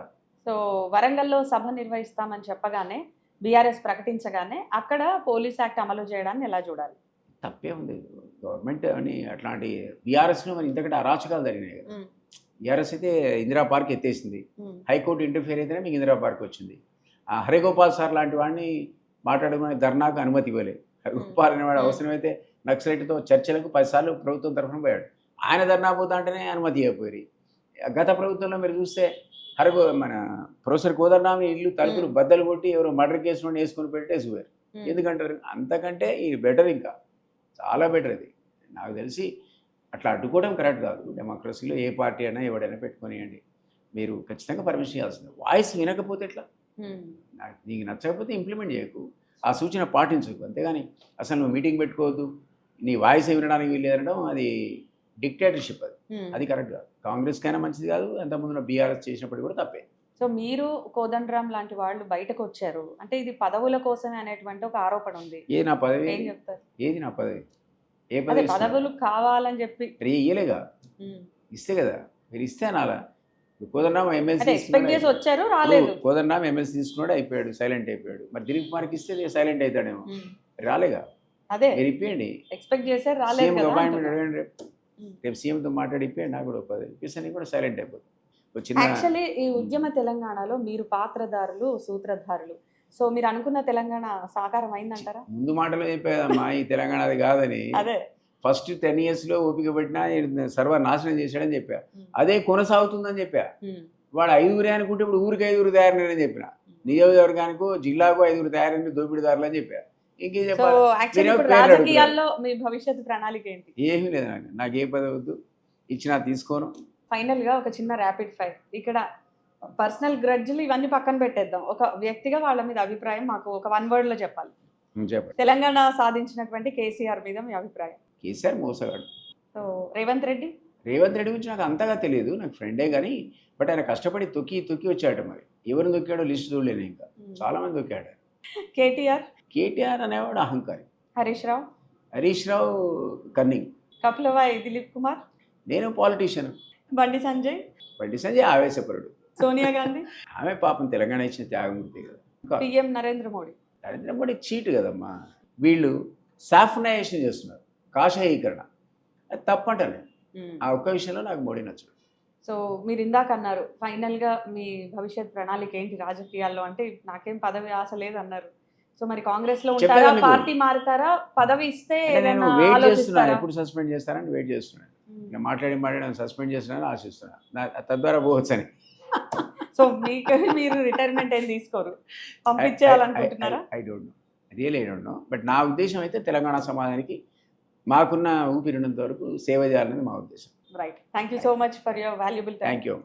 సో వరంగల్లో సభ నిర్వహిస్తామని చెప్పగానే బీఆర్ఎస్ ప్రకటించగానే అక్కడ పోలీస్ యాక్ట్ అమలు చేయడాన్ని ఎలా చూడాలి? తప్పే ఉంది. గవర్నమెంట్ అని అట్లాంటి బీఆర్ఎస్లో మరి ఇంతకంటే అరాచకాలు జరిగినాయి కదా. బీఆర్ఎస్ అయితే ఇందిరా పార్క్ ఎత్తేసింది, హైకోర్టు ఇంటర్ఫియర్ అయితేనే మీకు ఇందిరా పార్క్ వచ్చింది. హరిగోపాల్ సార్ లాంటి వాడిని మాట్లాడుకునే ధర్నాకు అనుమతి ఇవ్వలేదు. హరిగోపాల్ అనేవాడు అవసరమైతే నక్సలైట్తో చర్చలకు 10 సార్లు ప్రభుత్వం తరఫున పోయాడు. ఆయన ధర్నా పోతా అంటేనే అనుమతి ఇవ్వకపోయి. గత ప్రభుత్వంలో మీరు చూస్తే మన ప్రొఫెసర్ కోదండరామ్ ఇల్లు తలుపులు బద్దలు కొట్టి ఎవరో మర్డర్ కేసులో వేసుకొని పెట్టేసిపోయారు. ఎందుకంటారు? అంతకంటే ఇది బెటర్, ఇంకా చాలా బెటర్. అది నాకు తెలిసి అట్లా అడ్డుకోవడం కరెక్ట్ కాదు. డెమోక్రసీలో ఏ పార్టీ అయినా ఎవడైనా పెట్టుకొనియండి, మీరు ఖచ్చితంగా పర్మిషన్ ఇవ్వాల్సింది. వాయిస్ వినకపోతే ఎట్లా? నీకు నచ్చకపోతే ఇంప్లిమెంట్ చేయకు, ఆ సూచన పాటించకు. అంతేగాని అసలు నువ్వు మీటింగ్ పెట్టుకోవద్దు, నీ వాయిస్ వినడానికి వీలు అనడం అది డిక్టేటర్షిప్. అది కరెక్ట్ కాదు. కాంగ్రెస్కైనా మంచిది కాదు, అంతకుముందు బీఆర్ఎస్ చేసినప్పుడు కూడా తప్పే. సో మీరు కోదండరామ్ లాంటి వాళ్ళు బయటకు వచ్చారు అంటే ఇది పదవుల కోసమే అనేటువంటి ఒక ఆరోపణ ఉంది. ఏ నా పదవి? ఏం చెప్తారు? ఏది నా పదవి? ఏ పదవి? పదవులు కావాలని చెప్పి ఇయ్యలేగా, ఇస్తే కదా మీరు ఇస్తే అనాలా. కోదండరామ్ ఎమ్మెల్సీ వచ్చారు, రాలేదు. కోదండరామ్ ఎమ్మెల్సీ తీసుకున్నాడు, అయిపోయాడు, సైలెంట్ అయిపోయాడు. మరి దిలీప్ కుమార్కి ఇస్తే సైలెంట్ అవుతాడేమో, రాలేగా. అదే మీరు ఇప్పియండి, ఎక్స్పెక్ట్ చేశారు, రాలేదు. అపాయింట్మెంట్ అడగండి, రేపు సీఎంతో మాట్లాడి ఇప్పియండి, నాకు కూడా పదవి ఇప్పిస్తే కూడా సైలెంట్ అయిపోతుంది. యాక్చువల్లీ ఈ ఉద్యమ తెలంగాణలో మీరు పాత్రధారులు, సూత్రధారులు. సో మీరు అనుకున్న తెలంగాణ సాకారం అయిందంటారా? ముందు మాటలో చెప్పేదమ్మా ఈ తెలంగాణ అది కాదని. అదే ఫస్ట్ 10 yearsలో ఓపిక పెట్టినా సర్వ నాశనం చేశాడని చెప్పా, అదే కొనసాగుతుందని చెప్పా. వాడు 5 అనుకుంటే ఇప్పుడు ఊరికి 5 తయారని చెప్పిన, నియోజకవర్గానికో జిల్లాకో 5 తయారని దోపిడీదారులు అని చెప్పారు. ఇంకేం సో చెప్పాలి? యాక్చువల్లీ మీరేమో ఇప్పుడు పేర్లు అడుగుతున్నారు. రాజకీయాల్లో మీ భవిష్యత్తు ప్రణాళిక ఏంటి? ఏమీ లేదు నాకు ఏ పదవి వద్దు, ఇచ్చినా తీసుకోను. ఫైనల్ గా ఒక చిన్న ర్యాపిడ్ ఫైర్. ఇక్కడ పర్సనల్ గ్రడ్జ్లు ఇవన్నీ పక్కన పెట్టేద్దాం. ఒక వ్యక్తిగా వాళ్ళ మీద అభిప్రాయం మాకు ఒక 1 word లో చెప్పాలి. చెప్పండి. తెలంగాణ సాధించినటువంటి కేసీఆర్ మీద మీ అభిప్రాయం? కేసీఆర్ మోసగాడు. సో రేవంత్ రెడ్డి గురించి నాకు అంతగా తెలియదు, నాకు ఫ్రెండే కానీ, బట్ ఆయన కష్టపడి తొక్కి వచ్చాడు. మరి ఎవరిని తొక్కాడో లిస్ట్ చూడలేను, ఇంకా చాలా మంది తొక్కాడు. కేటీఆర్ అనేవాడు అహంకారి. హరీష్ రావు కన్నింగ్. కపిలవాయి దిలీప్ కుమార్. నేను పాలిటీషియన్. బండి సంజయ్ ఆవేశపరుడు. సోనియా గాంధీ. ఆమె పాపం తెలంగాణ ఇచ్చిన త్యాగమూర్తి కదా. పిఎం నరేంద్ర మోడీ చీట్ కదమ్మా. వీళ్ళు సాఫ్నైజేషన్ చేస్తున్నారు, కాషాయీకరణ. అది తప్పంటాను. ఆ ఒక్క విషయంలో నాకు మోడీ నచ్చడు. సో మీరు ఇందాక అన్నారు ఫైనల్గా మీ భవిష్యత్ ప్రణాళిక ఏంటి రాజకీయాల్లో అంటే, నాకేం పదవి ఆశ లేదు అన్నారు. సో మరి కాంగ్రెస్ లో ఉంటారా, చెప్పాను మీకు. పార్టీ మారుతారా? పదవి ఇస్తే నేను ఏదైనా వెయిట్ చేస్తున్నాను, ఆలోచిస్తారా? ఎప్పుడు సస్పెండ్ చేస్తారని వెయిట్ చేస్తున్నాను. నేను మాట్లాడి సస్పెండ్ చేస్తున్నాను ఆశిస్తున్నాను, తద్వారా పోవచ్చని. సో మీరు రిటైర్మెంట్ ఏం తీసుకోరు, పంపించేయాలనుకుంటున్నారా? I don't know. బట్ నా ఉద్దేశం అయితే తెలంగాణ సమాజానికి మాకున్న ఊపిరినంత వరకు సేవ చేయాలనేది మా ఉద్దేశం. Right. Thank you so much for your valuable time. Thank you.